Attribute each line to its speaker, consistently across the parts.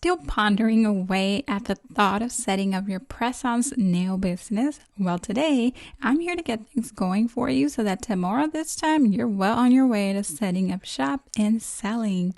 Speaker 1: Still pondering away at the thought of setting up your press-ons nail business? Well, today I'm here to get things going for you so that tomorrow this time you're well on your way to setting up shop and selling.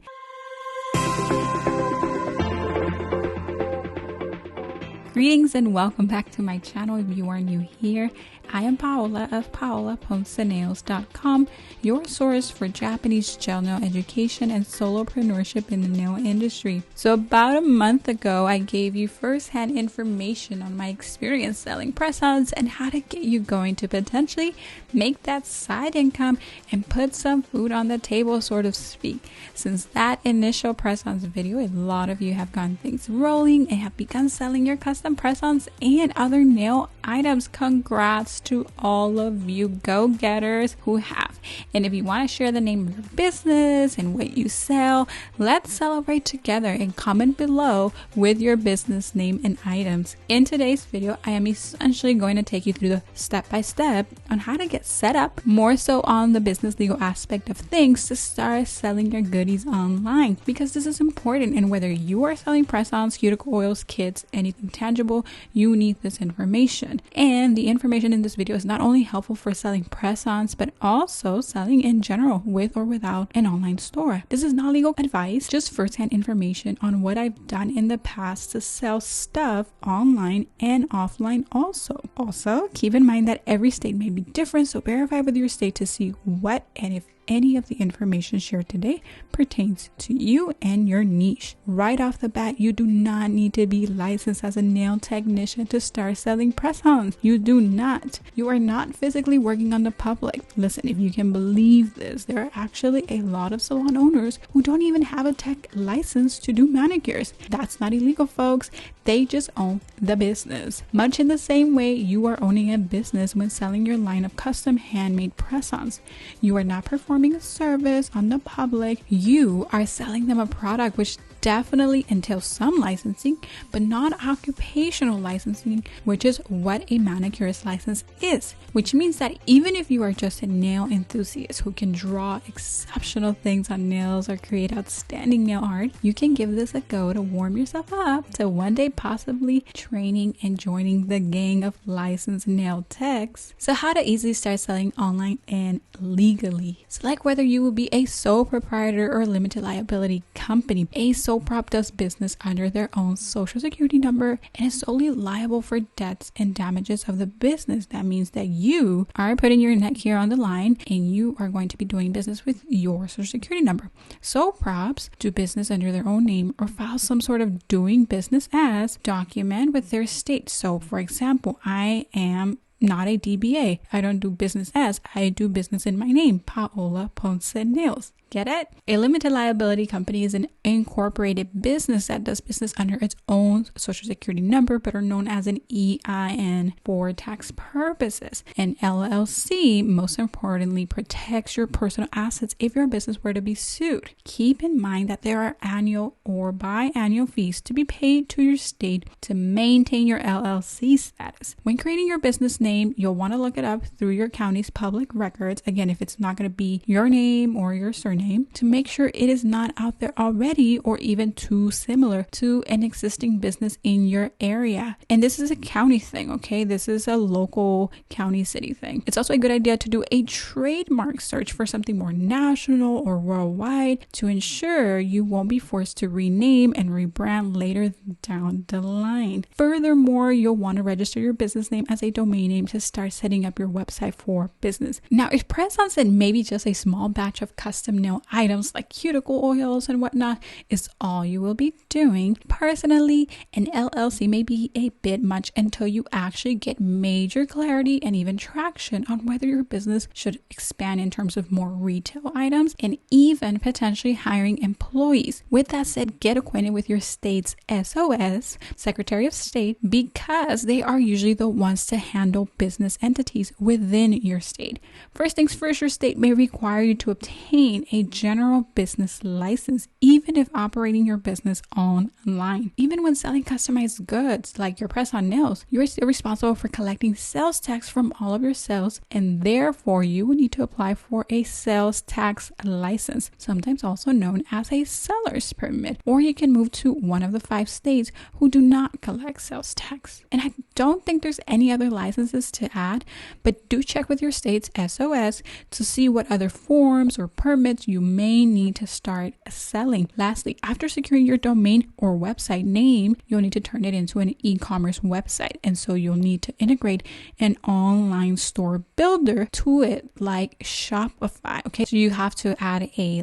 Speaker 1: Greetings and welcome back to my channel. If you are new here, I am Paola of paolaponcinails.com, your source for Japanese gel nail education and solopreneurship in the nail industry. So about a month ago, I gave you first-hand information on my experience selling press-ons and how to get you going to potentially make that side income and put some food on the table, so to speak. Since that initial press-ons video, a lot of you have gotten things rolling and have begun selling your custom press-ons and other nail items. Congrats to all of you go-getters who have. And if you want to share the name of your business and what you sell, let's celebrate together and comment below with your business name and items. In today's video, I am essentially going to take you through the step-by-step on how to get set up, more so on the business legal aspect of things, to start selling your goodies online, because this is important. And whether you are selling press-ons, cuticle oils, kits, anything tangible, you need this information. And the information in this video is not only helpful for selling press-ons, but also selling in general with or without an online store. This is not legal advice, just first-hand information on what I've done in the past to sell stuff online and offline also. Also, keep in mind that every state may be different, so verify with your state to see what and if any of the information shared today pertains to you and your niche. Right off the bat, you do not need to be licensed as a nail technician to start selling press-ons. You do not. You are not physically working on the public. Listen, if you can believe this, there are actually a lot of salon owners who don't even have a tech license to do manicures. That's not illegal, folks. They just own the business. Much in the same way you are owning a business when selling your line of custom handmade press-ons. You are not performing a service on the public. You are selling them a product, which definitely entails some licensing, but not occupational licensing, which is what a manicurist license is. Which means that even if you are just a nail enthusiast who can draw exceptional things on nails or create outstanding nail art, you can give this a go to warm yourself up to one day possibly training and joining the gang of licensed nail techs. So how to easily start selling online and legally. Select whether you will be a sole proprietor or limited liability company. A sole prop does business under their own social security number and is solely liable for debts and damages of the business. That means that you are putting your neck here on the line and you are going to be doing business with your social security number. Sole props do business under their own name or file some sort of doing business as document with their state. So for example, I am not a DBA. I don't do business as, I do business in my name, Paola Ponce Nails. Get it? A limited liability company is an incorporated business that does business under its own social security number, but are known as an EIN for tax purposes. An LLC, most importantly, protects your personal assets if your business were to be sued. Keep in mind that there are annual or biannual fees to be paid to your state to maintain your LLC status. When creating your business name, you'll want to look it up through your county's public records. Again, if it's not going to be your name or your surname, to make sure it is not out there already or even too similar to an existing business in your area. And this is a county thing, okay? This is a local county city thing. It's also a good idea to do a trademark search for something more national or worldwide to ensure you won't be forced to rename and rebrand later down the line. Furthermore, you'll want to register your business name as a domain name to start setting up your website for business. Now, if Press-Ons and maybe just a small batch of custom nail items like cuticle oils and whatnot is all you will be doing, personally, an LLC may be a bit much until you actually get major clarity and even traction on whether your business should expand in terms of more retail items and even potentially hiring employees. With that said, get acquainted with your state's SOS, Secretary of State, because they are usually the ones to handle business entities within your state. First things first, your state may require you to obtain a a general business license, even if operating your business online. Even when selling customized goods like your press-on nails, you're still responsible for collecting sales tax from all of your sales, and therefore you will need to apply for a sales tax license, sometimes also known as a seller's permit, or you can move to one of the 5 states who do not collect sales tax. And I don't think there's any other licenses to add, but do check with your state's SOS to see what other forms or permits you may need to start selling. Lastly, after securing your domain or website name, you'll need to turn it into an e-commerce website. And so you'll need to integrate an online store builder to it, like Shopify. Okay, so you have to add a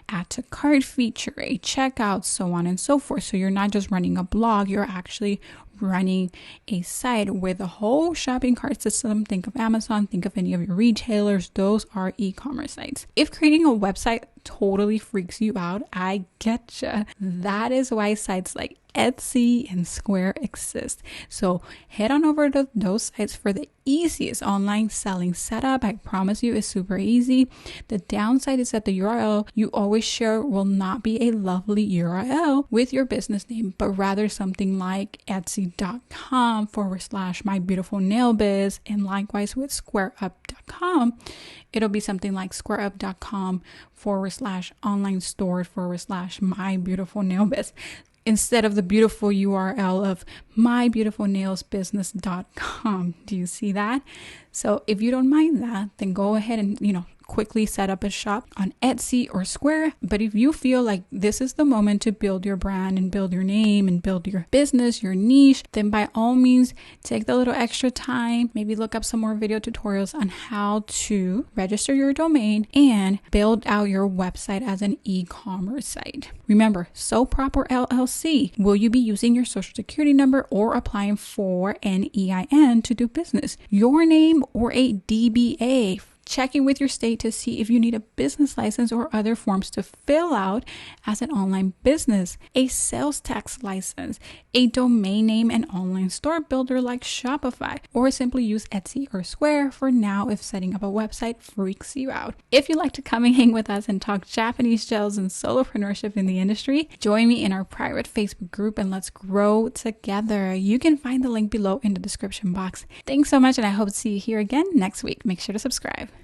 Speaker 1: add to cart feature, a checkout, so on and so forth. So you're not just running a blog, you're actually running a site with a whole shopping cart system. Think of Amazon, think of any of your retailers. Those are e-commerce sites. If creating a website totally freaks you out, I getcha. That is why sites like Etsy and Square exist. So head on over to those sites for the easiest online selling setup. I promise you, it's super easy. The downside is that the URL you always share will not be a lovely URL with your business name, but rather something like etsy.com/mybeautifulnailbiz, and likewise with squareup.com. It'll be something like squareup.com/online store/mybeautifulnailbiz. Instead of the beautiful URL of mybeautifulnailsbusiness.com. Do you see that? So if you don't mind that, then go ahead and, quickly set up a shop on Etsy or Square. But if you feel like this is the moment to build your brand and build your name and build your business, your niche, then by all means, take the little extra time, maybe look up some more video tutorials on how to register your domain and build out your website as an e-commerce site. Remember, sole prop or LLC, will you be using your social security number or applying for an EIN to do business? Your name or a DBA? Checking with your state to see if you need a business license or other forms to fill out as an online business, a sales tax license, a domain name and online store builder like Shopify, or simply use Etsy or Square for now if setting up a website freaks you out. If you'd like to come and hang with us and talk Japanese gels and solopreneurship in the industry, join me in our private Facebook group and let's grow together. You can find the link below in the description box. Thanks so much, and I hope to see you here again next week. Make sure to subscribe.